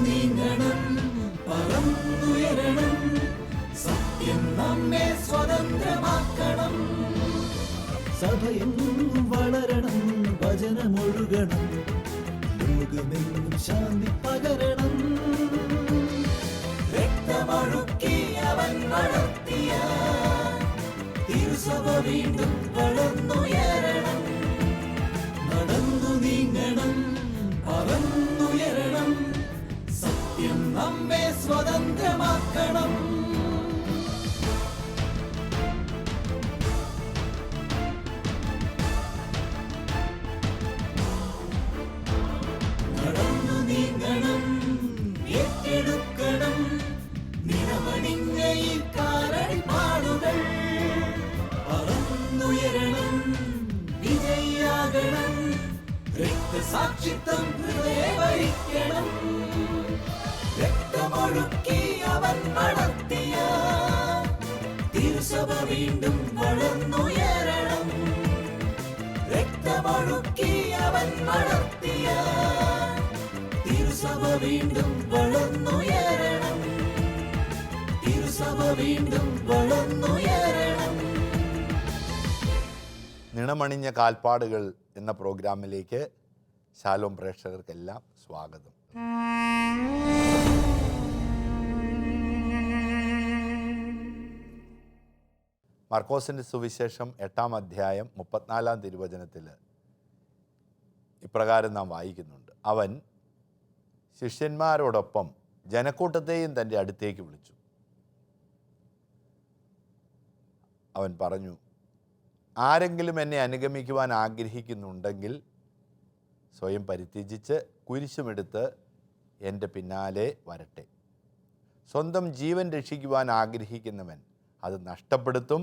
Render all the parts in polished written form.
നീങ്ങണം, പറന്നുയരണം, സത്യം നമ്മെ സ്വതന്ത്രമാക്കണം. സഭയെന്നും വളരണം, വചനമൊഴുകണം, ലോകമെങ്ങും ശാന്തി പകരണം. രക്തമൊഴുക്കി അവൻ വളർത്തിയ തിരുസഭ വീണ്ടും വളർന്നുയരണം. നടന്നു നീങ്ങണം, പറന്നുയരണം, സത്യം നമ്മെ സ്വതന്ത്രമാക്കണം. നടന്നു നീങ്ങണം, ഏറ്റെടുക്കണം, നിറമണിഞ്ഞ ഈ കാലടിപ്പാടുകൾ. പറന്നുയരണം, വിജയിയാകണം, രക്തസാക്ഷിത്വം ഹൃദയവരിക്കണം. രക്തമൊഴുക്കി അവൻ വളർത്തിയ തിരുസഭ വീണ്ടും വളർന്നുയരണം. രക്തമൊഴുക്കി അവൻ വളർത്തിയ തിരുസഭ വീണ്ടും വളർന്നുയരണം. തിരുസഭ വീണ്ടും വളർന്നുയരണം. നിണമണിഞ്ഞ കാൽപ്പാടുകൾ എന്ന പ്രോഗ്രാമിലേക്ക് ശാലോം പ്രേക്ഷകർക്കെല്ലാം സ്വാഗതം. മർക്കോസിൻ്റെ സുവിശേഷം 8-ാം അധ്യായം 34-ാം തിരുവചനത്തിൽ ഇപ്രകാരം നാം വായിക്കുന്നുണ്ട്. അവൻ ശിഷ്യന്മാരോടൊപ്പം ജനക്കൂട്ടത്തെയും തൻ്റെ അടുത്തേക്ക് വിളിച്ചു. അവൻ പറഞ്ഞു, ആരെങ്കിലും എന്നെ അനുഗമിക്കുവാൻ ആഗ്രഹിക്കുന്നുണ്ടെങ്കിൽ സ്വയം പരിത്യജിച്ച് കുരിശുമെടുത്ത് എൻ്റെ പിന്നാലെ വരട്ടെ. സ്വന്തം ജീവൻ രക്ഷിക്കുവാൻ ആഗ്രഹിക്കുന്നവൻ അത് നഷ്ടപ്പെടുത്തും.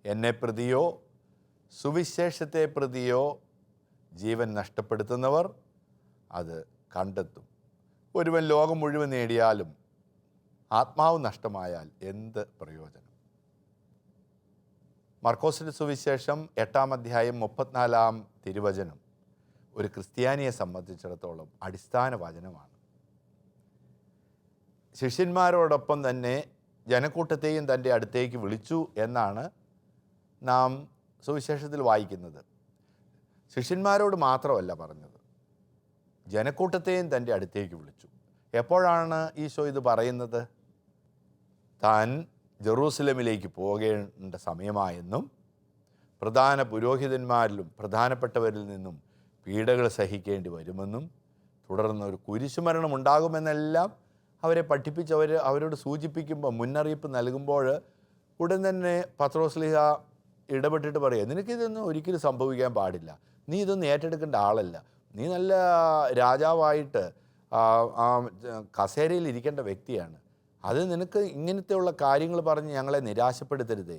എന്നെ പ്രതിയോ സുവിശേഷത്തെ പ്രതിയോ ജീവൻ നഷ്ടപ്പെടുത്തുന്നവർ അത് കണ്ടെത്തും. ഒരുവൻ ലോകം മുഴുവൻ നേടിയാലും ആത്മാവ് നഷ്ടമായാൽ എന്ത് പ്രയോജനം? മർക്കോസിൻ്റെ സുവിശേഷം 8-ാം അധ്യായം 34-ാം തിരുവചനം ഒരു ക്രിസ്ത്യാനിയെ സംബന്ധിച്ചിടത്തോളം അടിസ്ഥാന വചനമാണ്. ശിഷ്യന്മാരോടൊപ്പം തന്നെ ജനക്കൂട്ടത്തെയും തൻ്റെ അടുത്തേക്ക് വിളിച്ചു എന്നാണ് നാം സുവിശേഷത്തിൽ വായിക്കുന്നത്. ശിഷ്യന്മാരോട് മാത്രമല്ല പറഞ്ഞത്, ജനക്കൂട്ടത്തെയും തൻ്റെ അടുത്തേക്ക് വിളിച്ചു. എപ്പോഴാണ് ഈശോ ഇത് പറയുന്നത്? താൻ ജെറൂസലമിലേക്ക് പോകേണ്ട സമയമായെന്നും പ്രധാന പുരോഹിതന്മാരിലും പ്രധാനപ്പെട്ടവരിൽ നിന്നും പീഡകൾ സഹിക്കേണ്ടി വരുമെന്നും തുടർന്ന് ഒരു കുരിശുമരണം ഉണ്ടാകുമെന്നെല്ലാം അവരെ പഠിപ്പിച്ച് അവരോട് സൂചിപ്പിക്കുമ്പോൾ, മുന്നറിയിപ്പ് നൽകുമ്പോൾ ഉടൻ തന്നെ പത്രോസ്ലീഹ ഇടപെട്ടിട്ട് പറയുക, നിനക്കിതൊന്നും ഒരിക്കലും സംഭവിക്കാൻ പാടില്ല, നീ ഇതൊന്നും ഏറ്റെടുക്കേണ്ട ആളല്ല, നീ നല്ല രാജാവായിട്ട് കസേരയിൽ ഇരിക്കേണ്ട വ്യക്തിയാണ്, അത് നിനക്ക് ഇങ്ങനത്തെയുള്ള കാര്യങ്ങൾ പറഞ്ഞ് ഞങ്ങളെ നിരാശപ്പെടുത്തരുതേ.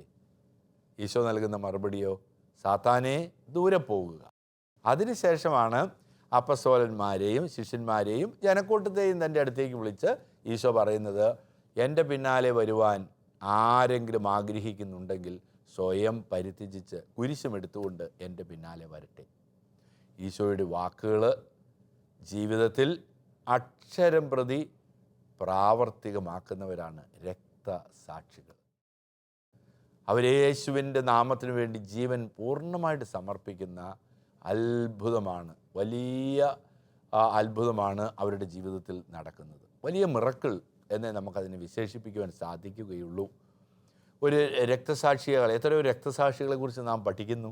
ഈശോ നൽകുന്ന മറുപടിയോ, സാത്താനെ ദൂരെ പോകുക. അതിനുശേഷമാണ് അപ്പസ്തോലന്മാരെയും ശിഷ്യന്മാരെയും ജനക്കൂട്ടത്തെയും തൻ്റെ അടുത്തേക്ക് വിളിച്ച് ഈശോ പറയുന്നത്, എൻ്റെ പിന്നാലെ വരുവാൻ ആരെങ്കിലും ആഗ്രഹിക്കുന്നുണ്ടെങ്കിൽ സ്വയം പരിത്യജിച്ച് കുരിശുമെടുത്തുകൊണ്ട് എൻ്റെ പിന്നാലെ വരട്ടെ. ഈശോയുടെ വാക്കുകൾ ജീവിതത്തിൽ അക്ഷരം പ്രതി പ്രാവർത്തികമാക്കുന്നവരാണ് രക്തസാക്ഷികൾ. അവർ യേശുവിൻ്റെ നാമത്തിനു വേണ്ടി ജീവൻ പൂർണ്ണമായിട്ട് സമർപ്പിക്കുന്ന അത്ഭുതമാണ്, വലിയ അത്ഭുതമാണ് അവരുടെ ജീവിതത്തിൽ നടക്കുന്നത്. വലിയ മിറക്കിൾ എന്നേ നമുക്കതിനെ വിശേഷിപ്പിക്കുവാൻ സാധിക്കുകയുള്ളൂ. ഒരു രക്തസാക്ഷികളെ, എത്രയോ രക്തസാക്ഷികളെ കുറിച്ച് നാം പഠിക്കുന്നു.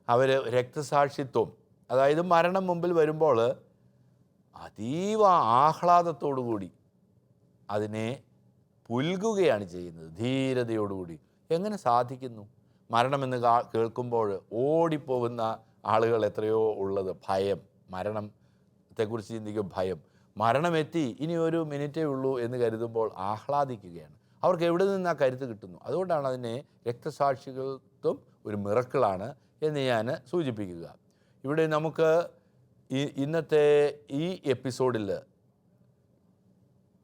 അവർ രക്തസാക്ഷിത്വം, അതായത് മരണം മുമ്പിൽ വരുമ്പോൾ അതീവ ആഹ്ലാദത്തോടുകൂടി അതിനെ പുൽകുകയാണ് ചെയ്യുന്നത്, ധീരതയോടുകൂടി. എങ്ങനെ സാധിക്കുന്നു? മരണമെന്ന് കേൾക്കുമ്പോൾ ഓടിപ്പോകുന്ന ആളുകൾ എത്രയോ ഉള്ളത്. ഭയം, മരണത്തെക്കുറിച്ച് ചിന്തിക്കും, ഭയം. മരണമെത്തി, ഇനി ഒരു മിനിറ്റേ ഉള്ളൂ എന്ന് കരുതുമ്പോൾ ആഹ്ലാദിക്കുകയാണ്. അവർക്ക് എവിടെ നിന്ന് ആ കരുത്ത് കിട്ടുന്നു? അതുകൊണ്ടാണ് അതിനെ രക്തസാക്ഷികൾക്കും ഒരു മിറക്കിളാണ് എന്ന് ഞാൻ സൂചിപ്പിക്കുക. ഇവിടെ നമുക്ക് ഇന്നത്തെ ഈ എപ്പിസോഡിൽ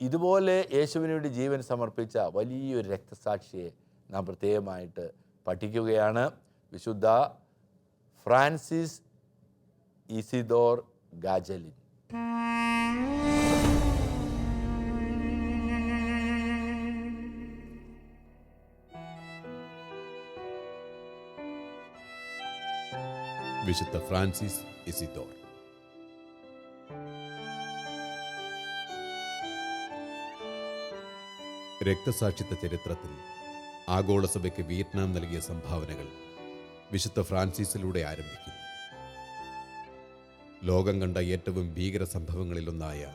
ഇതുപോലെ യേശുവിന് വേണ്ടി ജീവൻ സമർപ്പിച്ച വലിയൊരു രക്തസാക്ഷിയെ നാം പ്രത്യേകമായിട്ട് പഠിക്കുകയാണ്. വിശുദ്ധ ഫ്രാൻസിസ് ഇസിദോർ ഗാജലിൻ. വിശുദ്ധ ഫ്രാൻസിസ് ഇസിദോർ. രക്തസാക്ഷിത്വ ചരിത്രത്തിൽ ആഗോളസഭയ്ക്ക് വിയറ്റ്നാം നൽകിയ സംഭാവനകൾ വിശുദ്ധ ഫ്രാൻസിസിലൂടെ ആരംഭിക്കുന്നു. ലോകം കണ്ട ഏറ്റവും ഭീകര സംഭവങ്ങളിലൊന്നായ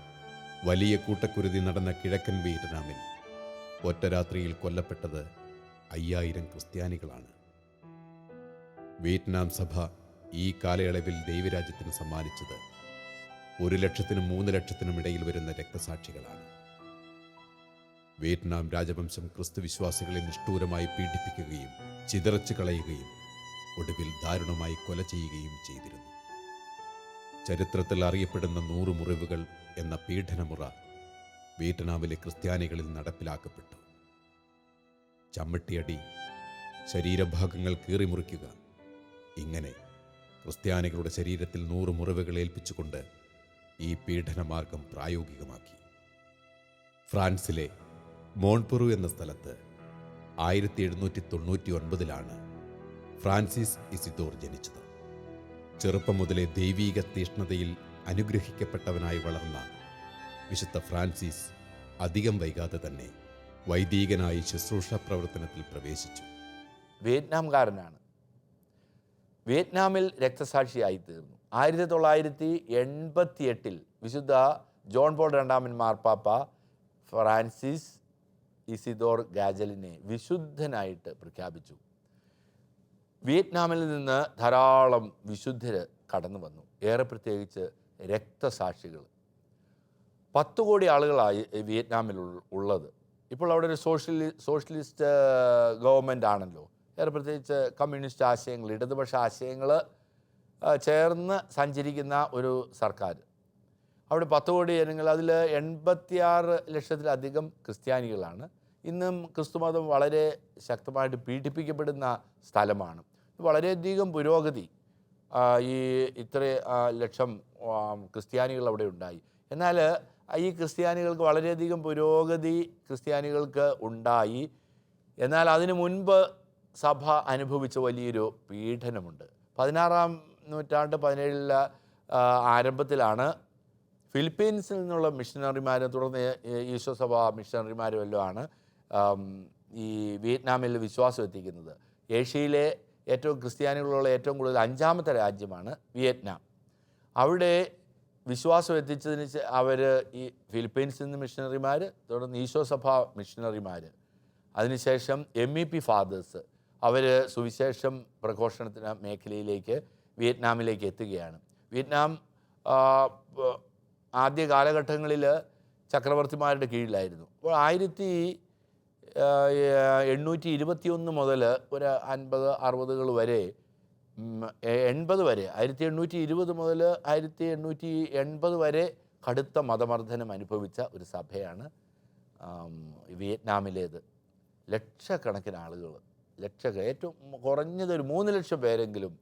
വലിയ കൂട്ടക്കുരുതി നടന്ന കിഴക്കൻ വിയറ്റ്നാമിൽ ഒറ്റ രാത്രിയിൽ കൊല്ലപ്പെട്ടത് 5000 ക്രിസ്ത്യാനികളാണ്. വിയറ്റ്നാം സഭ ഈ കാലയളവിൽ ദൈവരാജ്യത്തിന് സമ്മാനിച്ചത് 1,00,000-നും 3,00,000-നും ഇടയിൽ വരുന്ന രക്തസാക്ഷികളാണ്. വിയറ്റ്നാം രാജവംശം ക്രിസ്തുവിശ്വാസികളെ നിഷ്ഠൂരമായി പീഡിപ്പിക്കുകയും ചിതറച്ചു കളയുകയും ഒടുവിൽ ദാരുണമായി കൊല ചെയ്യുകയും ചെയ്തിരുന്നു. ചരിത്രത്തിൽ അറിയപ്പെടുന്ന 100 മുറിവുകൾ എന്ന പീഡനമുറ വിയറ്റ്നാമിലെ ക്രിസ്ത്യാനികളിൽ നടപ്പിലാക്കപ്പെട്ടു. ചമ്മട്ടിയടി, ശരീരഭാഗങ്ങൾ കീറിമുറിക്കുക, ഇങ്ങനെ ക്രിസ്ത്യാനികളുടെ ശരീരത്തിൽ 100 മുറിവുകൾ ഏൽപ്പിച്ചുകൊണ്ട് ഈ പീഡനമാർഗം പ്രായോഗികമാക്കി. ഫ്രാൻസിലെ മോൺപെറു എന്ന സ്ഥലത്ത് 1799 ഫ്രാൻസിസ് ഇസിദോർ ജനിച്ചത്. ചെറുപ്പം മുതലേ ദൈവീക തീഷ്ണതയിൽ അനുഗ്രഹിക്കപ്പെട്ടവനായി വളർന്ന വിശുദ്ധ ഫ്രാൻസിസ് അധികം വൈകാതെ തന്നെ വൈദികനായി ശുശ്രൂഷ പ്രവർത്തനത്തിൽ പ്രവേശിച്ചു. വിയറ്റ്നാംകാരനാണ്. വിയറ്റ്നാമിൽ രക്തസാക്ഷിയായി തീർന്നു. 1988 വിശുദ്ധ ജോൺ പോൾ II മാർപ്പാപ്പ ഫ്രാൻസിസ് ഇസിദോർ ഗാജലിനെ വിശുദ്ധനായിട്ട് പ്രഖ്യാപിച്ചു. വിയറ്റ്നാമിൽ നിന്ന് ധാരാളം വിശുദ്ധർ കടന്നു വന്നു. ഏറെ പ്രത്യേകിച്ച് രക്തസാക്ഷികൾ. 10 കോടി ആളുകളായി വിയറ്റ്നാമിൽ ഉള്ളത്. ഇപ്പോൾ അവിടെ ഒരു സോഷ്യലിസ്റ്റ് ഗവൺമെൻറ് ആണല്ലോ. ഏറെ പ്രത്യേകിച്ച് കമ്മ്യൂണിസ്റ്റ് ആശയങ്ങൾ, ഇടതുപക്ഷ ആശയങ്ങൾ ചേർന്ന് സഞ്ചരിക്കുന്ന ഒരു സർക്കാർ. അവിടെ 10 കോടി ജനങ്ങൾ, അതിൽ 86 ലക്ഷത്തിലധികം ക്രിസ്ത്യാനികളാണ്. ഇന്നും ക്രിസ്തുമതം വളരെ ശക്തമായിട്ട് പീഡിപ്പിക്കപ്പെടുന്ന സ്ഥലമാണ്. വളരെയധികം പുരോഗതി ഈ ഇത്ര ലക്ഷം ക്രിസ്ത്യാനികൾ അവിടെ ഉണ്ടായി. എന്നാൽ ഈ ക്രിസ്ത്യാനികൾക്ക് വളരെയധികം പുരോഗതി ക്രിസ്ത്യാനികൾക്ക് ഉണ്ടായി. എന്നാൽ അതിനു മുൻപ് സഭ അനുഭവിച്ച വലിയൊരു പീഡനമുണ്ട്. 16-ാം നൂറ്റാണ്ട് 17 ആരംഭത്തിലാണ് ഫിലിപ്പീൻസിൽ നിന്നുള്ള മിഷണറിമാരും തുടർന്ന് ഈശോ സഭ മിഷണറിമാരും എല്ലാമാണ് ഈ വിയറ്റ്നാമിൽ വിശ്വാസം എത്തിക്കുന്നത്. ഏഷ്യയിലെ ഏറ്റവും ക്രിസ്ത്യാനികളുള്ള ഏറ്റവും കൂടുതൽ 5ാമത്തെ രാജ്യമാണ് വിയറ്റ്നാം. അവിടെ വിശ്വാസം എത്തിച്ചതിന് അവർ ഈ ഫിലിപ്പീൻസിൽ നിന്ന് മിഷണറിമാർ, തുടർന്ന് ഈശോ സഭ മിഷണറിമാർ, അതിനുശേഷം MEP ഫാദേഴ്സ്, അവർ സുവിശേഷം പ്രഘോഷണത്തിന് മേഖലയിലേക്ക് വിയറ്റ്നാമിലേക്ക് എത്തുകയാണ്. വിയറ്റ്നാം ആദ്യ കാലഘട്ടങ്ങളിൽ ചക്രവർത്തിമാരുടെ കീഴിലായിരുന്നു. അപ്പോൾ 1821 മുതൽ ഒരു 50-60 വരെ 80 വരെ 1820 മുതൽ 1880 വരെ കടുത്ത മതമർദ്ദനം അനുഭവിച്ച ഒരു സഭയാണ് വിയറ്റ്നാമിലേത്. ലക്ഷക്കണക്കിന് ആളുകൾ, ഏറ്റവും കുറഞ്ഞത് ഒരു 3 ലക്ഷം പേരെങ്കിലും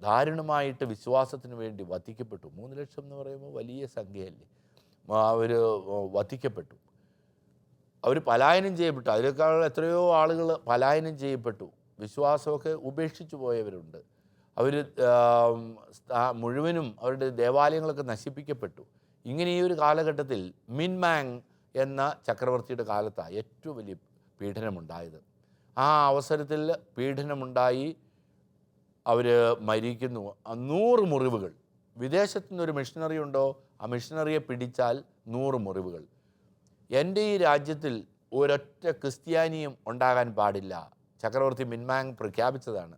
ദാരുണമായിട്ട് വിശ്വാസത്തിന് വേണ്ടി വധിക്കപ്പെട്ടു. 3 ലക്ഷം എന്ന് പറയുമ്പോൾ വലിയ സംഖ്യയല്ലേ. അവർ വധിക്കപ്പെട്ടു, അവർ പലായനം ചെയ്യപ്പെട്ടു. അതിനേക്കാൾ എത്രയോ ആളുകൾ പലായനം ചെയ്യപ്പെട്ടു. വിശ്വാസമൊക്കെ ഉപേക്ഷിച്ചു പോയവരുണ്ട്. അവർ മുഴുവനും അവരുടെ ദേവാലയങ്ങളൊക്കെ നശിപ്പിക്കപ്പെട്ടു. ഇങ്ങനെ ഈ ഒരു കാലഘട്ടത്തിൽ മിൻമാങ് എന്ന ചക്രവർത്തിയുടെ കാലത്താണ് ഏറ്റവും വലിയ പീഡനമുണ്ടായത്. ആ അവസരത്തിൽ പീഡനമുണ്ടായി, അവർ മരിക്കുന്നു. 100 മുറിവുകൾ. വിദേശത്തു നിന്നൊരു മിഷണറി ഉണ്ടോ, ആ മിഷണറിയെ പിടിച്ചാൽ 100 മുറിവുകൾ. എൻ്റെ ഈ രാജ്യത്തിൽ ഒരൊറ്റ ക്രിസ്ത്യാനിയും ഉണ്ടാകാൻ പാടില്ല. ചക്രവർത്തി മിൻമാങ് പ്രഖ്യാപിച്ചതാണ്.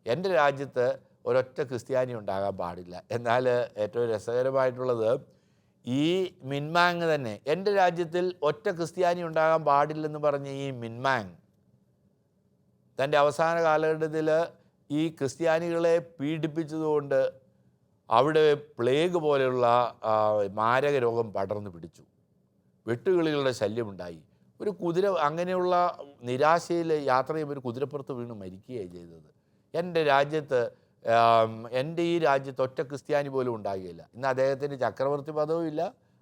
എൻ്റെ രാജ്യത്ത് ഒരൊറ്റ ക്രിസ്ത്യാനി ഉണ്ടാകാൻ പാടില്ല. എന്നാൽ ഏറ്റവും രസകരമായിട്ടുള്ളത്, ഈ മിൻമാങ് തന്നെ എൻ്റെ രാജ്യത്തിൽ ഒറ്റ ക്രിസ്ത്യാനി ഉണ്ടാകാൻ പാടില്ലെന്ന് പറഞ്ഞ ഈ മിൻമാങ് തൻ്റെ അവസാന കാലഘട്ടത്തിൽ ഈ ക്രിസ്ത്യാനികളെ പീഡിപ്പിച്ചതുകൊണ്ട് അവിടെ പ്ലേഗ് പോലെയുള്ള മാരക രോഗം പടർന്നു പിടിച്ചു. വെട്ടുകിളികളുടെ ശല്യമുണ്ടായി. ഒരു കുതിര, അങ്ങനെയുള്ള നിരാശയിൽ യാത്ര ചെയ്യുമ്പോൾ ഒരു കുതിരപ്പുറത്ത് വീണ് മരിക്കുകയാണ് ചെയ്തത്. എൻ്റെ ഈ രാജ്യത്ത് ഒറ്റ ക്രിസ്ത്യാനി പോലും ഉണ്ടാകുകയില്ല. ഇന്ന് അദ്ദേഹത്തിന് ചക്രവർത്തി പദവും ഇല്ല,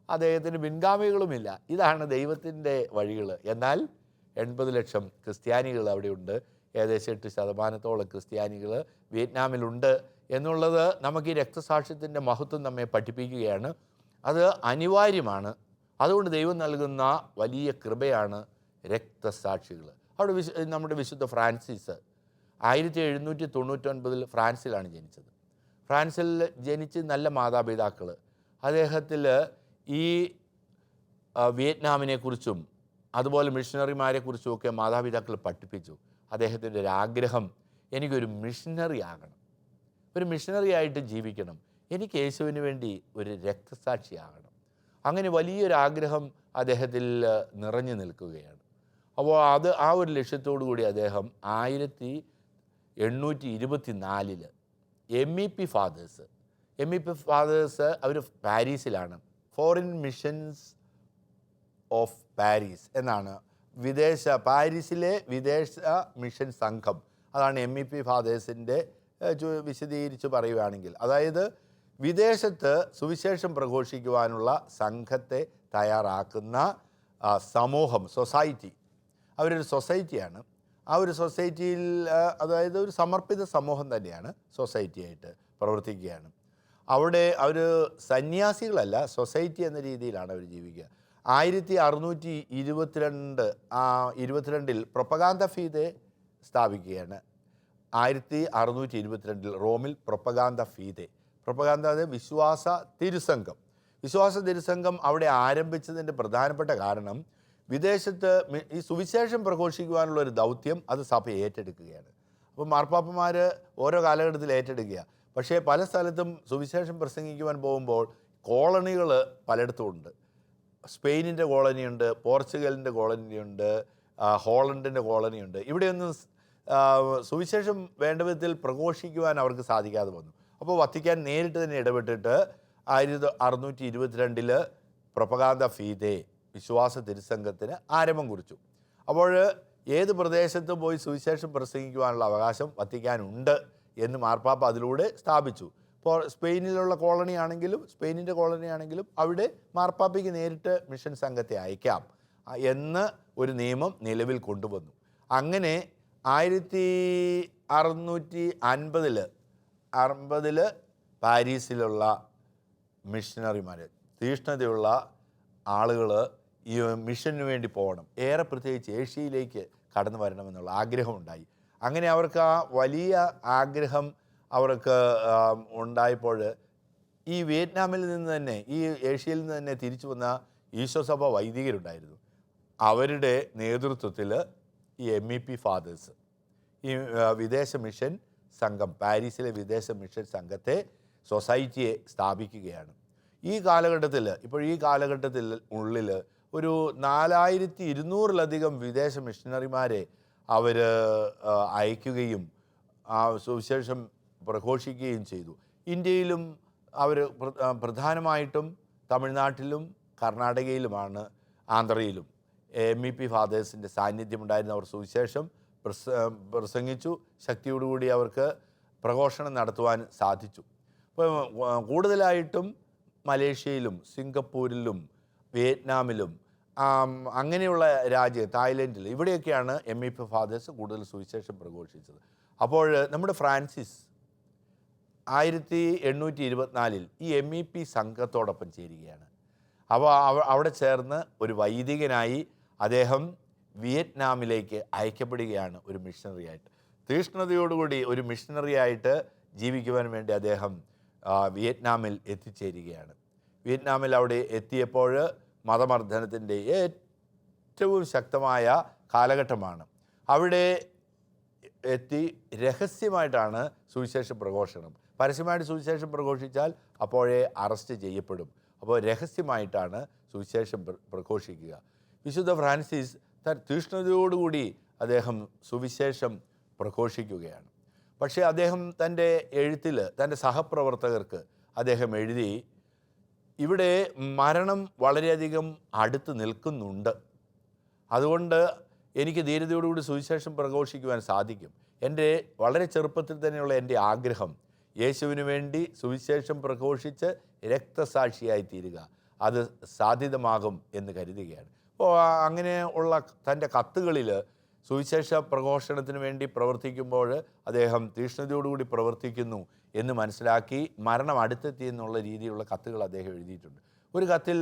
അദ്ദേഹത്തിന് പിൻഗാമികളുമില്ല. ഇതാണ് ദൈവത്തിൻ്റെ വഴികൾ. എന്നാൽ 80 ലക്ഷം ക്രിസ്ത്യാനികൾ അവിടെയുണ്ട്. ഏകദേശം 8% ക്രിസ്ത്യാനികൾ വിയറ്റ്നാമിലുണ്ട് എന്നുള്ളത് നമുക്ക് ഈ രക്തസാക്ഷ്യത്തിൻ്റെ മഹത്വം നമ്മെ പഠിപ്പിക്കുകയാണ്. അത് അനിവാര്യമാണ്. അതുകൊണ്ട് ദൈവം നൽകുന്ന വലിയ കൃപയാണ് രക്തസാക്ഷികൾ. അവിടെ നമ്മുടെ വിശുദ്ധ ഫ്രാൻസിസ് 1799 ഫ്രാൻസിലാണ് ജനിച്ചത്. ഫ്രാൻസിൽ ജനിച്ച് നല്ല മാതാപിതാക്കൾ അദ്ദേഹത്തിൽ ഈ വിയറ്റ്നാമിനെക്കുറിച്ചും അതുപോലെ മിഷണറിമാരെക്കുറിച്ചും ഒക്കെ മാതാപിതാക്കൾ പഠിപ്പിച്ചു. അദ്ദേഹത്തിൻ്റെ ഒരു ആഗ്രഹം, എനിക്കൊരു മിഷണറി ആകണം, ഒരു മിഷണറി ആയിട്ട് ജീവിക്കണം, എനിക്ക് യേശുവിന് വേണ്ടി ഒരു രക്തസാക്ഷിയാകണം. അങ്ങനെ വലിയൊരാഗ്രഹം അദ്ദേഹത്തിൽ നിറഞ്ഞു നിൽക്കുകയാണ്. അപ്പോൾ ആ ഒരു ലക്ഷ്യത്തോടു കൂടി അദ്ദേഹം 1824 MEP ഫാദേഴ്സ് അവർ പാരീസിലാണ്. ഫോറിൻ മിഷൻസ് ഓഫ് പാരീസ് എന്നാണ് പാരീസിലെ വിദേശ മിഷൻ സംഘം. അതാണ് MEP ഫാദേഴ്സിൻ്റെ വിശദീകരിച്ച് പറയുകയാണെങ്കിൽ. അതായത് വിദേശത്ത് സുവിശേഷം പ്രഘോഷിക്കുവാനുള്ള സംഘത്തെ തയ്യാറാക്കുന്ന സമൂഹം, സൊസൈറ്റി. അവരൊരു സൊസൈറ്റിയാണ്. ആ ഒരു സൊസൈറ്റിയിൽ അതായത് ഒരു സമർപ്പിത സമൂഹം തന്നെയാണ്, സൊസൈറ്റിയായിട്ട് പ്രവർത്തിക്കുകയാണ്. അവിടെ അവർ സന്യാസികളല്ല, സൊസൈറ്റി എന്ന രീതിയിലാണ് അവർ ജീവിക്കുക. 1622 പ്രൊപ്പഗാന്ത ഫീതെ സ്ഥാപിക്കുകയാണ്. 1622 റോമിൽ പ്രൊപ്പഗാന്ത അത് വിശ്വാസ തിരുസംഘം അവിടെ ആരംഭിച്ചതിൻ്റെ പ്രധാനപ്പെട്ട കാരണം വിദേശത്ത് ഈ സുവിശേഷം പ്രഘോഷിക്കുവാനുള്ള ഒരു ദൗത്യം അത് സഭ ഏറ്റെടുക്കുകയാണ്. അപ്പോൾ മാർപ്പാപ്പന്മാർ ഓരോ കാലഘട്ടത്തിൽ ഏറ്റെടുക്കുക. പക്ഷേ പല സ്ഥലത്തും സുവിശേഷം പ്രസംഗിക്കുവാൻ പോകുമ്പോൾ കോളനികൾ പലയിടത്തും ഉണ്ട്. സ്പെയിനിൻ്റെ കോളനിയുണ്ട്, പോർച്ചുഗലിൻ്റെ കോളനിയുണ്ട്, ഹോളണ്ടിൻ്റെ കോളനിയുണ്ട്. ഇവിടെയൊന്നും സുവിശേഷം വേണ്ട വിധത്തിൽ പ്രഘോഷിക്കുവാൻ അവർക്ക് സാധിക്കാതെ വന്നു. അപ്പോൾ വത്തിക്കാൻ നേരിട്ട് തന്നെ ഇടപെട്ടിട്ട് 1622 പ്രൊപ്പഗാന്ത ഫീതെ വിശ്വാസ തിരുസംഘത്തിന് ആരംഭം കുറിച്ചു. അപ്പോൾ ഏത് പ്രദേശത്ത് പോയി സുവിശേഷം പ്രസംഗിക്കുവാനുള്ള അവകാശം വത്തിക്കാനുണ്ട് എന്ന് മാർപ്പാപ്പ അതിലൂടെ സ്ഥാപിച്ചു. ഇപ്പോൾ സ്പെയിനിലുള്ള സ്പെയിനിൻ്റെ കോളനി ആണെങ്കിലും അവിടെ മാർപ്പാപ്പയ്ക്ക് നേരിട്ട് മിഷൻ സംഘത്തെ അയക്കാം എന്ന് ഒരു നിയമം നിലവിൽ കൊണ്ടുവന്നു. അങ്ങനെ 1650 പാരീസിലുള്ള മിഷണറിമാർ, തീഷ്ണതയുള്ള ആളുകൾ ഈ മിഷന് വേണ്ടി പോകണം, ഏറെ പ്രത്യേകിച്ച് ഏഷ്യയിലേക്ക് കടന്നു വരണമെന്നുള്ള ആഗ്രഹമുണ്ടായി. അങ്ങനെ അവർക്ക് ആ വലിയ ആഗ്രഹം അവർക്ക് ഉണ്ടായപ്പോൾ ഈ വിയറ്റ്നാമിൽ നിന്ന് തന്നെ, ഈ ഏഷ്യയിൽ നിന്ന് തന്നെ തിരിച്ചു വന്ന ഈശോസഭ വൈദികരുണ്ടായിരുന്നു. അവരുടെ നേതൃത്വത്തിൽ ഈ MEP ഫാദേഴ്സ് ഈ വിദേശ മിഷൻ സംഘം, പാരീസിലെ വിദേശ മിഷൻ സംഘത്തെ, സൊസൈറ്റിയെ സ്ഥാപിക്കുകയാണ്. ഈ കാലഘട്ടത്തിൽ ഉള്ളിൽ ഒരു 4200-ലധികം വിദേശ മിഷണറിമാരെ അവർ അയക്കുകയും സുവിശേഷം പ്രഘോഷിക്കുകയും ചെയ്തു. ഇന്ത്യയിലും അവർ പ്രധാനമായിട്ടും തമിഴ്നാട്ടിലും കർണാടകയിലുമാണ്, ആന്ധ്രയിലും MEP ഫാദേഴ്സിൻ്റെ സാന്നിധ്യമുണ്ടായിരുന്ന അവർ സുവിശേഷം പ്രസംഗിച്ചു. ശക്തിയോടുകൂടി അവർക്ക് പ്രഘോഷണം നടത്തുവാൻ സാധിച്ചു. അപ്പോൾ കൂടുതലായിട്ടും മലേഷ്യയിലും സിംഗപ്പൂരിലും വിയറ്റ്നാമിലും അങ്ങനെയുള്ള തായ്ലൻഡിൽ ഇവിടെയൊക്കെയാണ് MEP ഫാദേഴ്സ് കൂടുതൽ സുവിശേഷം പ്രഘോഷിച്ചത്. അപ്പോൾ നമ്മുടെ ഫ്രാൻസിസ് 1824 ഈ MEP സംഘത്തോടൊപ്പം ചേരുകയാണ്. അപ്പോൾ അവിടെ ചേർന്ന് ഒരു വൈദികനായി അദ്ദേഹം വിയറ്റ്നാമിലേക്ക് അയക്കപ്പെടുകയാണ് ഒരു മിഷണറിയായിട്ട്. തീഷ്ണതയോടുകൂടി ഒരു മിഷണറിയായിട്ട് ജീവിക്കുവാൻ വേണ്ടി അദ്ദേഹം വിയറ്റ്നാമിൽ എത്തിച്ചേരുകയാണ്. വിയറ്റ്നാമിൽ അവിടെ എത്തിയപ്പോൾ മതമർദ്ദനത്തിൻ്റെ ഏറ്റവും ശക്തമായ കാലഘട്ടമാണ്. അവിടെ എത്തി രഹസ്യമായിട്ടാണ് സുവിശേഷ പ്രഘോഷണം. പരസ്യമായിട്ട് സുവിശേഷം പ്രഘോഷിച്ചാൽ അപ്പോഴേ അറസ്റ്റ് ചെയ്യപ്പെടും. അപ്പോൾ രഹസ്യമായിട്ടാണ് സുവിശേഷം പ്രഘോഷിക്കുക. വിശുദ്ധ ഫ്രാൻസിസ് തീഷ്ണതയോടുകൂടി അദ്ദേഹം സുവിശേഷം പ്രഘോഷിക്കുകയാണ്. പക്ഷേ അദ്ദേഹം തൻ്റെ എഴുത്തിൽ തൻ്റെ സഹപ്രവർത്തകർക്ക് അദ്ദേഹം എഴുതി, ഇവിടെ മരണം വളരെയധികം അടുത്ത് നിൽക്കുന്നുണ്ട്, അതുകൊണ്ട് എനിക്ക് ധീരതയോടുകൂടി സുവിശേഷം പ്രഘോഷിക്കുവാൻ സാധിക്കും. എൻ്റെ വളരെ ചെറുപ്പത്തിൽ തന്നെയുള്ള എൻ്റെ ആഗ്രഹം യേശുവിന് വേണ്ടി സുവിശേഷം പ്രഘോഷിച്ച് രക്തസാക്ഷിയായി തീരുക, അത് സാധ്യതമാകും എന്ന് കരുതുകയാണ്. അപ്പോൾ അങ്ങനെ ഉള്ള തൻ്റെ കത്തുകളിൽ സുവിശേഷ പ്രഘോഷണത്തിന് വേണ്ടി പ്രവർത്തിക്കുമ്പോൾ അദ്ദേഹം തീക്ഷ്ണതയോടുകൂടി പ്രവർത്തിക്കുന്നു എന്ന് മനസ്സിലാക്കി മരണം അടുത്തെത്തി എന്നുള്ള രീതിയിലുള്ള കത്തുകൾ അദ്ദേഹം എഴുതിയിട്ടുണ്ട്. ഒരു കത്തിൽ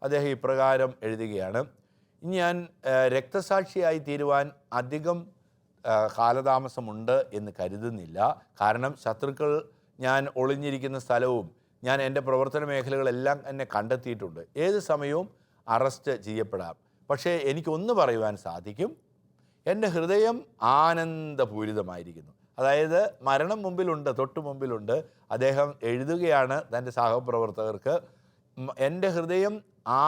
അദ്ദേഹം ഇപ്രകാരം എഴുതുകയാണ്: ഇനി ഞാൻ രക്തസാക്ഷിയായി തീരുവാൻ അധികം കാലതാമസമുണ്ട് എന്ന് കരുതുന്നില്ല. കാരണം ശത്രുക്കൾ ഞാൻ ഒളിഞ്ഞിരിക്കുന്ന സ്ഥലവും ഞാൻ എൻ്റെ പ്രവർത്തന മേഖലകളെല്ലാം എന്നെ കണ്ടെത്തിയിട്ടുണ്ട്. ഏത് സമയവും അറസ്റ്റ് ചെയ്യപ്പെടാം. പക്ഷേ എനിക്കൊന്ന് പറയുവാൻ സാധിക്കും, എൻ്റെ ഹൃദയം ആനന്ദപൂരിതമായിരിക്കുന്നു. അതായത് മരണം മുമ്പിലുണ്ട്, തൊട്ട് മുമ്പിലുണ്ട്. അദ്ദേഹം എഴുതുകയാണ് തൻ്റെ സഹപ്രവർത്തകർക്ക്, എൻ്റെ ഹൃദയം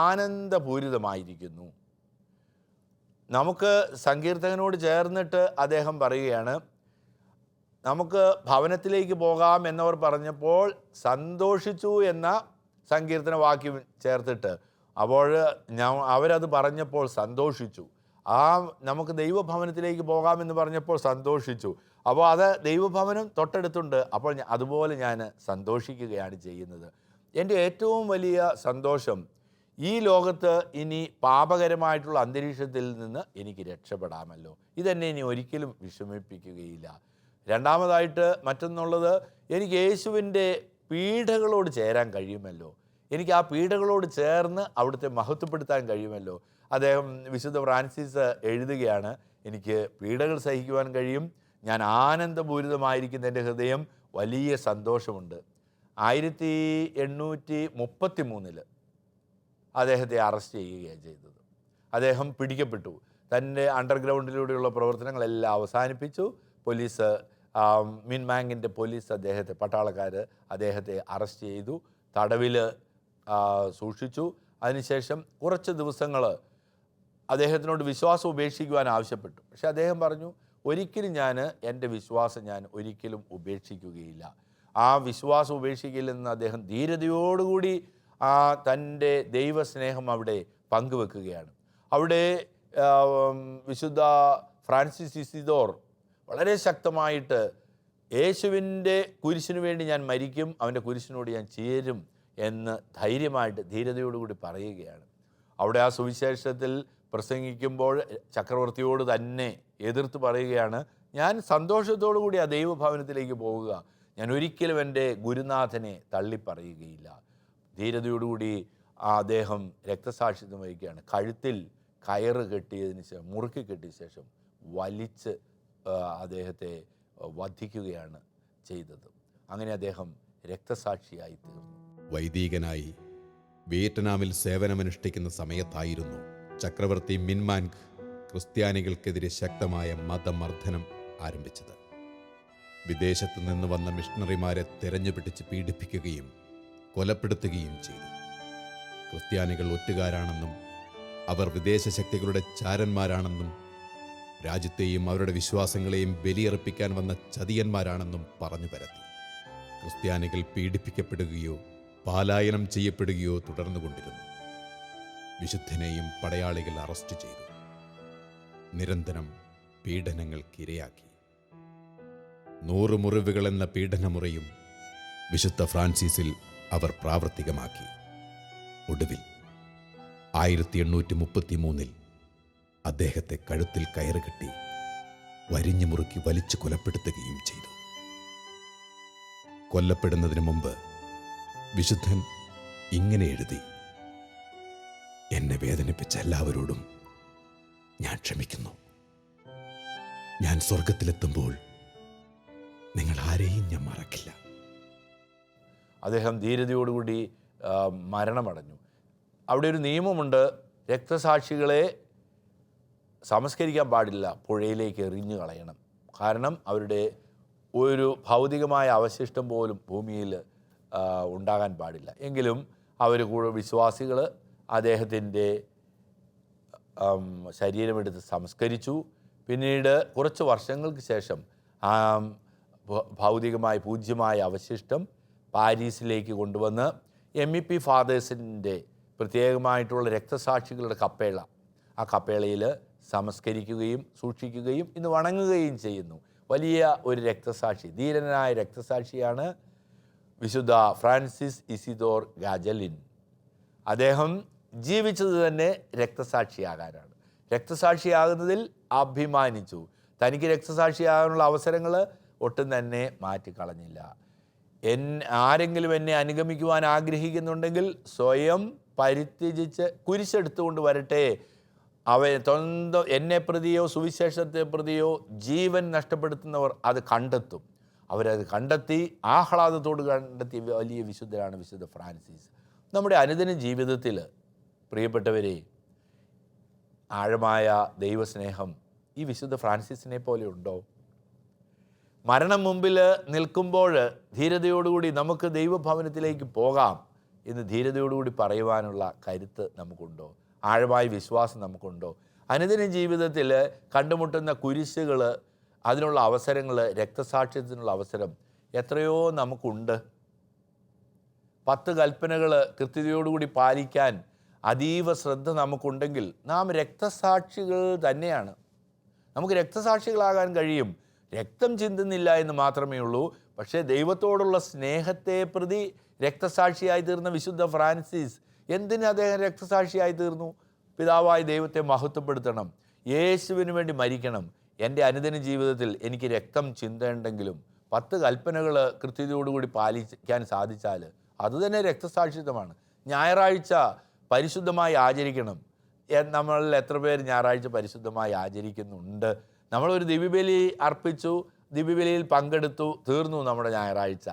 ആനന്ദപൂരിതമായിരിക്കുന്നു. നമുക്ക് സങ്കീർത്തകനോട് ചേർന്നിട്ട് അദ്ദേഹം പറയുകയാണ്, നമുക്ക് ഭവനത്തിലേക്ക് പോകാം എന്നവർ പറഞ്ഞപ്പോൾ സന്തോഷിച്ചു എന്ന സങ്കീർത്തന വാക്യം ചേർത്തിട്ട്, അപ്പോൾ അവരത് പറഞ്ഞപ്പോൾ സന്തോഷിച്ചു. നമുക്ക് ദൈവഭവനത്തിലേക്ക് പോകാമെന്ന് പറഞ്ഞപ്പോൾ സന്തോഷിച്ചു. അപ്പോൾ അത് ദൈവഭവനം തൊട്ടടുത്തുണ്ട്. അപ്പോൾ അതുപോലെ ഞാൻ സന്തോഷിക്കുകയാണ് ചെയ്യുന്നത്. എൻ്റെ ഏറ്റവും വലിയ സന്തോഷം ഈ ലോകത്ത് ഇനി പാപകരമായിട്ടുള്ള അന്തരീക്ഷത്തിൽ നിന്ന് എനിക്ക് രക്ഷപ്പെടാമല്ലോ. ഇതെന്നെ ഇനി ഒരിക്കലും വിഷമിപ്പിക്കുകയില്ല. രണ്ടാമതായിട്ട് മറ്റൊന്നുള്ളത്, എനിക്ക് യേശുവിൻ്റെ പീഡകളോട് ചേരാൻ കഴിയുമല്ലോ. എനിക്ക് ആ പീഡകളോട് ചേർന്ന് അവിടുത്തെ മഹത്വപ്പെടുത്താൻ കഴിയുമല്ലോ. അദ്ദേഹം വിശുദ്ധ ഫ്രാൻസിസ് എഴുതുകയാണ്, എനിക്ക് പീഡകൾ സഹിക്കുവാൻ കഴിയും, ഞാൻ ആനന്ദപൂരിതമായിരിക്കുന്ന എൻ്റെ ഹൃദയം വലിയ സന്തോഷമുണ്ട്. 1833 അദ്ദേഹത്തെ അറസ്റ്റ് ചെയ്യുകയാണ് ചെയ്തത്. അദ്ദേഹം പിടിക്കപ്പെട്ടു. തൻ്റെ അണ്ടർഗ്രൗണ്ടിലൂടെയുള്ള പ്രവർത്തനങ്ങളെല്ലാം അവസാനിപ്പിച്ചു. പോലീസ്, മിൻമാങ്ങിൻ്റെ പോലീസ് അദ്ദേഹത്തെ, പട്ടാളക്കാർ അദ്ദേഹത്തെ അറസ്റ്റ് ചെയ്തു, തടവിൽ സൂക്ഷിച്ചു. അതിനുശേഷം കുറച്ച് ദിവസങ്ങൾ അദ്ദേഹത്തിനോട് വിശ്വാസം ഉപേക്ഷിക്കുവാൻ ആവശ്യപ്പെട്ടു. പക്ഷെ അദ്ദേഹം പറഞ്ഞു, ഒരിക്കലും എൻ്റെ വിശ്വാസം ഞാൻ ഒരിക്കലും ഉപേക്ഷിക്കുകയില്ല. ആ വിശ്വാസം ഉപേക്ഷിക്കില്ലെന്ന് അദ്ദേഹം ധീരതയോടുകൂടി തൻ്റെ ദൈവസ്നേഹം അവിടെ പങ്കുവെക്കുകയാണ്. അവിടെ വിശുദ്ധ ഫ്രാൻസിസ് ഇസിദോർ വളരെ ശക്തമായിട്ട് യേശുവിൻ്റെ കുരിശിനു വേണ്ടി ഞാൻ മരിക്കും, അവൻ്റെ കുരിശിനോട് ഞാൻ ചേരും എന്ന് ധൈര്യമായിട്ട് ധീരതയോടുകൂടി പറയുകയാണ്. അവിടെ ആ സുവിശേഷത്തിൽ പ്രസംഗിക്കുമ്പോൾ ചക്രവർത്തിയോട് തന്നെ എതിർത്ത് പറയുകയാണ്, ഞാൻ സന്തോഷത്തോടു കൂടി ആ ദൈവഭവനത്തിലേക്ക് പോവുക, ഞാൻ ഒരിക്കലും എൻ്റെ ഗുരുനാഥനെ തള്ളിപ്പറയുകയില്ല. ധീരതയോടുകൂടി അദ്ദേഹം രക്തസാക്ഷിത്വം വഹിക്കുകയാണ്. കഴുത്തിൽ കയറ് കെട്ടിയതിന് ശേഷം, മുറുക്കി കെട്ടിയ ശേഷം വലിച്ച് അദ്ദേഹത്തെ വധിക്കുകയാണ് ചെയ്തത്. അങ്ങനെ അദ്ദേഹം രക്തസാക്ഷിയായി തീർന്നു. വൈദികനായി വിയറ്റ്നാമിൽ സേവനമനുഷ്ഠിക്കുന്ന സമയത്തായിരുന്നു ചക്രവർത്തി മിൻമാങ് ക്രിസ്ത്യാനികൾക്കെതിരെ ശക്തമായ മതമർദ്ദനം ആരംഭിച്ചത്. വിദേശത്തു നിന്ന് വന്ന മിഷണറിമാരെ തെരഞ്ഞുപിടിച്ച് പീഡിപ്പിക്കുകയും കൊലപ്പെടുത്തുകയും ചെയ്തു. ക്രിസ്ത്യാനികൾ ഒറ്റുകാരാണെന്നും അവർ വിദേശ ശക്തികളുടെ ചാരന്മാരാണെന്നും രാജ്യത്തെയും അവരുടെ വിശ്വാസങ്ങളെയും ബലിയർപ്പിക്കാൻ വന്ന ചതിയന്മാരാണെന്നും പറഞ്ഞു പരത്തി. ക്രിസ്ത്യാനികൾ പീഡിപ്പിക്കപ്പെടുകയോ പലായനം ചെയ്യപ്പെടുകയോ തുടർന്നുകൊണ്ടിരുന്നു. വിശുദ്ധനെയും പടയാളികൾ അറസ്റ്റ് ചെയ്തു. നിരന്തരം പീഡനങ്ങൾക്കിരയാക്കി. 100 മുറിവുകൾ എന്ന പീഡനമുറയും വിശുദ്ധ ഫ്രാൻസിസിൽ അവർ പ്രാവർത്തികമാക്കി. ഒടുവിൽ 1833 അദ്ദേഹത്തെ കഴുത്തിൽ കയറുകെട്ടി വരിഞ്ഞു മുറുക്കി വലിച്ചു കൊലപ്പെടുത്തുകയും ചെയ്തു. കൊല്ലപ്പെടുന്നതിന് മുമ്പ് വിശുദ്ധൻ ഇങ്ങനെ എഴുതി: എന്നെ വേദനിപ്പിച്ച എല്ലാവരോടും ഞാൻ ക്ഷമിക്കുന്നു. ഞാൻ സ്വർഗത്തിലെത്തുമ്പോൾ നിങ്ങൾ ആരെയും ഞാൻ മറക്കില്ല. അദ്ദേഹം ധീരതയോടുകൂടി മരണമടഞ്ഞു. അവിടെ ഒരു നിയമമുണ്ട്, രക്തസാക്ഷികളെ സംസ്കരിക്കാൻ പാടില്ല, പുഴയിലേക്ക് എറിഞ്ഞു കളയണം. കാരണം അവരുടെ ഒരു ഭൗതികമായ അവശിഷ്ടം പോലും ഭൂമിയിൽ ഉണ്ടാകാൻ പാടില്ല. എങ്കിലും അവർ വിശ്വാസികൾ അദ്ദേഹത്തിൻ്റെ ശരീരമെടുത്ത് സംസ്കരിച്ചു. പിന്നീട് കുറച്ച് വർഷങ്ങൾക്ക് ശേഷം ആ ഭൗതികമായ പൂജ്യമായ അവശിഷ്ടം പാരീസിലേക്ക് കൊണ്ടുവന്ന് MEP ഫാദേഴ്സിൻ്റെ പ്രത്യേകമായിട്ടുള്ള രക്തസാക്ഷികളുടെ കപ്പേള, ആ കപ്പേളയിൽ സംസ്കരിക്കുകയും സൂക്ഷിക്കുകയും ഇന്ന് വണങ്ങുകയും ചെയ്യുന്നു. വലിയ ഒരു രക്തസാക്ഷി, ധീരനായ രക്തസാക്ഷിയാണ് വിശുദ്ധ ഫ്രാൻസിസ് ഇസിദോർ ഗാജലിൻ. അദ്ദേഹം ജീവിച്ചത് തന്നെ രക്തസാക്ഷിയാകാനാണ്. രക്തസാക്ഷിയാകുന്നതിൽ അഭിമാനിച്ചു. തനിക്ക് രക്തസാക്ഷിയാകാനുള്ള അവസരങ്ങൾ ഒട്ടും തന്നെ മാറ്റിക്കളഞ്ഞില്ല. ആരെങ്കിലും എന്നെ അനുഗമിക്കുവാൻ ആഗ്രഹിക്കുന്നുണ്ടെങ്കിൽ സ്വയം പരിത്യജിച്ച് കുരിശെടുത്തുകൊണ്ട് വരട്ടെ. സ്വന്തം എന്നെ പ്രതിയോ സുവിശേഷത്തെ പ്രതിയോ ജീവൻ നഷ്ടപ്പെടുത്തുന്നവർ അത് കണ്ടെത്തും. അവരത് കണ്ടെത്തി ആഹ്ലാദത്തോട് കണ്ടെത്തിയ വലിയ വിശുദ്ധരാണ് വിശുദ്ധ ഫ്രാൻസിസ്. നമ്മുടെ അനുദിന ജീവിതത്തിൽ പ്രിയപ്പെട്ടവരെ, ആഴമായ ദൈവസ്നേഹം ഈ വിശുദ്ധ ഫ്രാൻസിസിനെ പോലെ ഉണ്ടോ? മരണം മുമ്പിൽ നിൽക്കുമ്പോൾ ധീരതയോടുകൂടി നമുക്ക് ദൈവഭവനത്തിലേക്ക് പോകാം എന്ന് ധീരതയോടുകൂടി പറയുവാനുള്ള കരുത്ത് നമുക്കുണ്ടോ? ആഴമായ വിശ്വാസം നമുക്കുണ്ടോ? അനുദിന ജീവിതത്തിൽ കണ്ടുമുട്ടുന്ന കുരിശുകൾ, അതിനുള്ള അവസരങ്ങൾ, രക്തസാക്ഷ്യത്തിനുള്ള അവസരം എത്രയോ നമുക്കുണ്ട്. 10 കൽപ്പനകൾ കൃത്യതയോടുകൂടി പാലിക്കാൻ അതീവ ശ്രദ്ധ നമുക്കുണ്ടെങ്കിൽ നാം രക്തസാക്ഷികൾ തന്നെയാണ്. നമുക്ക് രക്തസാക്ഷികളാകാൻ കഴിയും. രക്തം ചിന്തുന്നില്ല എന്ന് മാത്രമേ ഉള്ളൂ. പക്ഷേ ദൈവത്തോടുള്ള സ്നേഹത്തെ പ്രതി രക്തസാക്ഷിയായി തീർന്ന വിശുദ്ധ ഫ്രാൻസിസ് എന്തിന് അദ്ദേഹം രക്തസാക്ഷിയായി തീർന്നു? പിതാവായ ദൈവത്തെ മഹത്വപ്പെടുത്തണം, യേശുവിന് വേണ്ടി മരിക്കണം. എൻ്റെ അനുദിന ജീവിതത്തിൽ എനിക്ക് രക്തം ചിന്തയുണ്ടെങ്കിലും 10 കൽപ്പനകൾ കൃത്യതയോടുകൂടി പാലിക്കാൻ സാധിച്ചാൽ അതുതന്നെ രക്തസാക്ഷിത്വമാണ്. ഞായറാഴ്ച പരിശുദ്ധമായി ആചരിക്കണം. നമ്മളിൽ എത്ര പേര് ഞായറാഴ്ച പരിശുദ്ധമായി ആചരിക്കുന്നുണ്ട്? നമ്മളൊരു ദിവ്യബലി അർപ്പിച്ചു, ദിവ്യബലിയിൽ പങ്കെടുത്തു, തീർന്നു നമ്മുടെ ഞായറാഴ്ച.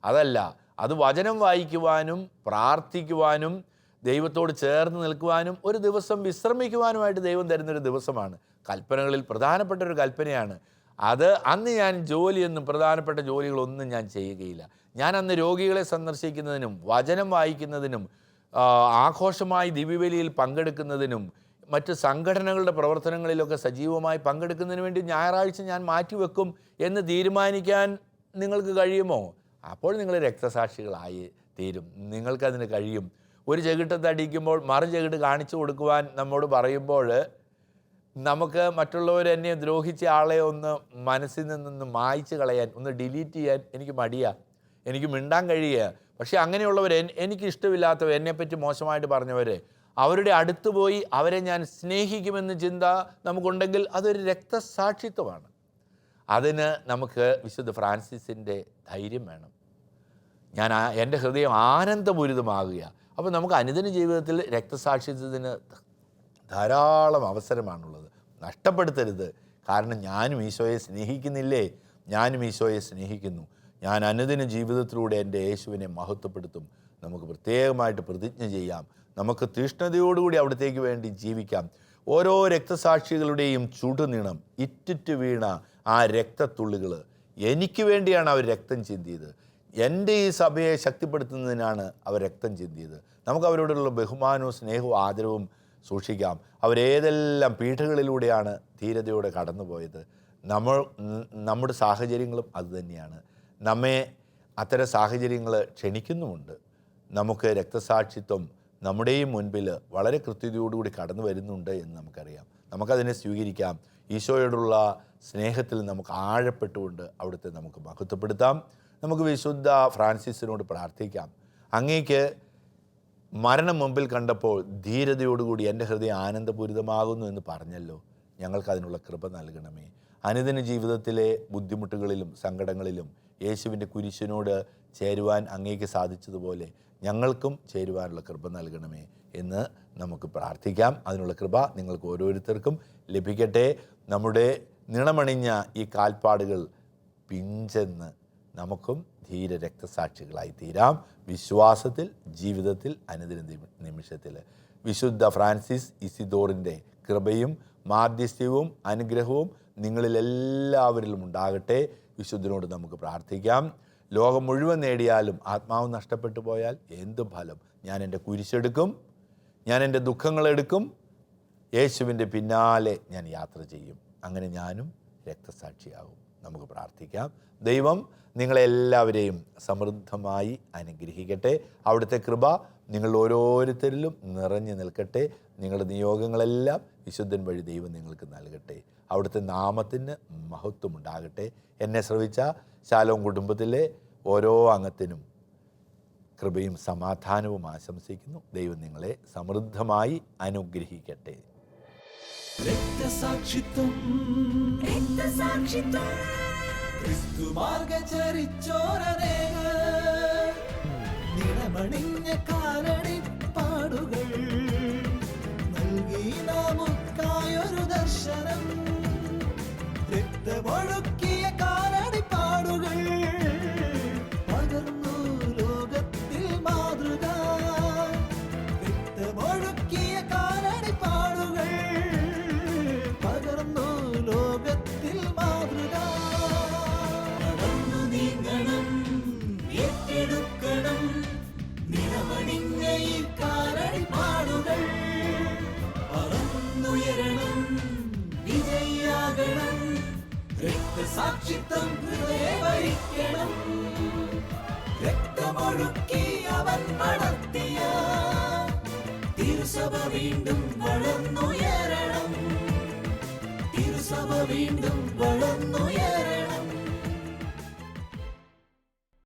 അതല്ല, അത് വചനം വായിക്കുവാനും പ്രാർത്ഥിക്കുവാനും ദൈവത്തോട് ചേർന്ന് നിൽക്കുവാനും ഒരു ദിവസം വിശ്രമിക്കുവാനുമായിട്ട് ദൈവം തരുന്നൊരു ദിവസമാണ്. കൽപ്പനകളിൽ പ്രധാനപ്പെട്ട ഒരു കൽപ്പനയാണ് അത്. അന്ന് ഞാൻ ജോലിയൊന്നും, പ്രധാനപ്പെട്ട ജോലികളൊന്നും ഞാൻ ചെയ്യുകയില്ല. ഞാൻ അന്ന് രോഗികളെ സന്ദർശിക്കുന്നതിനും വചനം വായിക്കുന്നതിനും ആഘോഷമായി ദിവ്യബലിയിൽ പങ്കെടുക്കുന്നതിനും മറ്റ് സംഘടനകളുടെ പ്രവർത്തനങ്ങളിലൊക്കെ സജീവമായി പങ്കെടുക്കുന്നതിന് വേണ്ടി ഞായറാഴ്ച ഞാൻ മാറ്റിവെക്കും എന്ന് തീരുമാനിക്കാൻ നിങ്ങൾക്ക് കഴിയുമോ? അപ്പോൾ നിങ്ങൾ രക്തസാക്ഷികളായി തീരും. നിങ്ങൾക്കതിന് കഴിയും. ഒരു ചെകിട്ടത്തടിക്കുമ്പോൾ മറു ചെകിട്ട് കാണിച്ചു കൊടുക്കുവാൻ നമ്മോട് പറയുമ്പോൾ നമുക്ക് മറ്റുള്ളവർ എന്നെ ദ്രോഹിച്ച ആളെ ഒന്ന് മനസ്സിൽ നിന്ന് മായ്ച്ച് കളയാൻ, ഒന്ന് ഡിലീറ്റ് ചെയ്യാൻ എനിക്ക് മടിയാണ്, എനിക്ക് മിണ്ടാൻ കഴിയുക. പക്ഷേ അങ്ങനെയുള്ളവർ, എനിക്കിഷ്ടമില്ലാത്തവർ, എന്നെപ്പറ്റി മോശമായിട്ട് പറഞ്ഞവർ, അവരുടെ അടുത്ത് പോയി അവരെ ഞാൻ സ്നേഹിക്കുമെന്ന് ചിന്ത നമുക്കുണ്ടെങ്കിൽ അതൊരു രക്തസാക്ഷിത്വമാണ്. അതിന് നമുക്ക് വിശുദ്ധ ഫ്രാൻസിസിൻ്റെ ധൈര്യം വേണം. എൻ്റെ ഹൃദയം ആനന്ദപൂരിതമാകുക. അപ്പോൾ നമുക്ക് അനുദിന ജീവിതത്തിൽ രക്തസാക്ഷിത്വത്തിന് ധാരാളം അവസരമാണുള്ളത്. നഷ്ടപ്പെടുത്തരുത്. കാരണം ഞാനും ഈശോയെ സ്നേഹിക്കുന്നില്ലേ? ഞാനും ഈശോയെ സ്നേഹിക്കുന്നു. ഞാൻ അനുദിന ജീവിതത്തിലൂടെ എൻ്റെ യേശുവിനെ മഹത്വപ്പെടുത്തും. നമുക്ക് പ്രത്യേകമായിട്ട് പ്രതിജ്ഞ ചെയ്യാം. നമുക്ക് തീഷ്ണതയോടുകൂടി അവിടത്തേക്ക് വേണ്ടി ജീവിക്കാം. ഓരോ രക്തസാക്ഷികളുടെയും ചുടുനിണം, ഇറ്റിറ്റ് വീണ ആ രക്തത്തുള്ളികൾ, എനിക്ക് വേണ്ടിയാണ് അവർ രക്തം ചിന്തിയത്. എൻ്റെ ഈ സഭയെ ശക്തിപ്പെടുത്തുന്നതിനാണ് അവർ രക്തം ചിന്തിയത്. നമുക്ക് അവരോടുള്ള ബഹുമാനവും സ്നേഹവും ആദരവും സൂക്ഷിക്കാം. അവരേതെല്ലാം പീഠകളിലൂടെയാണ് ധീരതയോടെ കടന്നുപോയത്. നമ്മുടെ സാഹചര്യങ്ങളും അതുതന്നെയാണ്. നമ്മെ അത്തരം സാഹചര്യങ്ങൾ ക്ഷണിക്കുന്നുമുണ്ട്. നമുക്ക് രക്തസാക്ഷിത്വം നമ്മുടെയും മുൻപിൽ വളരെ കൃത്യതയോടുകൂടി കടന്നു വരുന്നുണ്ട് എന്ന് നമുക്കറിയാം. നമുക്കതിനെ സ്വീകരിക്കാം. ഈശോയോടുള്ള സ്നേഹത്തിൽ നമുക്ക് ആഴപ്പെട്ടുകൊണ്ട് അവിടുത്തെ നമുക്ക് മഹത്വപ്പെടുത്താം. നമുക്ക് വിശുദ്ധ ഫ്രാൻസിസിനോട് പ്രാർത്ഥിക്കാം. അങ്ങേക്ക് മരണം മുമ്പിൽ കണ്ടപ്പോൾ ധീരതയോടുകൂടി എൻ്റെ ഹൃദയം ആനന്ദപൂരിതമാകുന്നു എന്ന് പറഞ്ഞല്ലോ. ഞങ്ങൾക്കതിനുള്ള കൃപ നൽകണമേ. അനുദിന ജീവിതത്തിലെ ബുദ്ധിമുട്ടുകളിലും സങ്കടങ്ങളിലും യേശുവിൻ്റെ കുരിശിനോട് ചേരുവാൻ അങ്ങേക്ക് സാധിച്ചതുപോലെ ഞങ്ങൾക്കും ചേരുവാനുള്ള കൃപ നൽകണമേ എന്ന് നമുക്ക് പ്രാർത്ഥിക്കാം. അതിനുള്ള കൃപ നിങ്ങൾക്ക് ഓരോരുത്തർക്കും ലഭിക്കട്ടെ. നമ്മുടെ നിണമണിഞ്ഞ ഈ കാൽപ്പാടുകൾ പിഞ്ചെന്ന് നമുക്കും ധീര രക്തസാക്ഷികളായി തീരാം. വിശ്വാസത്തിൽ, ജീവിതത്തിൽ, അനുദിന നിമിഷത്തിൽ വിശുദ്ധ ഫ്രാൻസിസ് ഇസിദോറിൻ്റെ കൃപയും മാധ്യസ്ഥ്യവും അനുഗ്രഹവും നിങ്ങളിലെല്ലാവരിലും ഉണ്ടാകട്ടെ. വിശുദ്ധനോട് നമുക്ക് പ്രാർത്ഥിക്കാം. ലോകം മുഴുവൻ നേടിയാലും ആത്മാവ് നഷ്ടപ്പെട്ടു പോയാൽ എന്ത് ഫലം? ഞാൻ എൻ്റെ കുരിശെടുക്കും, ഞാൻ എൻ്റെ ദുഃഖങ്ങളെടുക്കും, യേശുവിൻ്റെ പിന്നാലെ ഞാൻ യാത്ര ചെയ്യും. അങ്ങനെ ഞാനും രക്തസാക്ഷിയാകും. നമുക്ക് പ്രാർത്ഥിക്കാം. ദൈവം നിങ്ങളെല്ലാവരെയും സമൃദ്ധമായി അനുഗ്രഹിക്കട്ടെ. അവിടുത്തെ കൃപ നിങ്ങൾ ഓരോരുത്തരിലും നിറഞ്ഞു നിൽക്കട്ടെ. നിങ്ങളുടെ നിയോഗങ്ങളെല്ലാം വിശുദ്ധൻ വഴി ദൈവം നിങ്ങൾക്ക് നൽകട്ടെ. അവിടുത്തെ നാമത്തിന് മഹത്വമുണ്ടാകട്ടെ. എന്നെ ശ്രവിച്ച ശാലോം കുടുംബത്തിലെ ഓരോ അംഗത്തിനും കൃപയും സമാധാനവും ആശംസിക്കുന്നു. ദൈവം നിങ്ങളെ സമൃദ്ധമായി അനുഗ്രഹിക്കട്ടെ. രക്തസാക്ഷിത്വം ക്രിസ്തുമാർഗ ചരിച്ചോരനേക നിണമണിഞ്ഞ കാലടിപ്പാടുകൾ നൽകി നമുക്കായൊരു ദർശനം രക്തമൊഴുക്കിയ കാലടിപ്പാടുകൾ പകർന്നു ലോകത്തിൽ മാതൃക രക്തമൊഴുക്കിയ കാലടിപ്പാടുകൾ പകർന്നു ലോകത്തിൽ മാതൃക നടന്നു നീങ്ങണം ഏറ്റെടുക്കണം നിലവണിഞ്ഞ ഈ കാലടിപ്പാടുകൾ പറന്നുയരണം വിജയാകണം രക്തസാക്ഷിത്വം ഹൃദയവരിക്കണം രക്തമൊഴുക്കി അവൻ വളർത്തിയ തിരുസഭ വീണ്ടും വളർന്നുയരണം തിരുസഭ വീണ്ടും വളർന്നുയരണം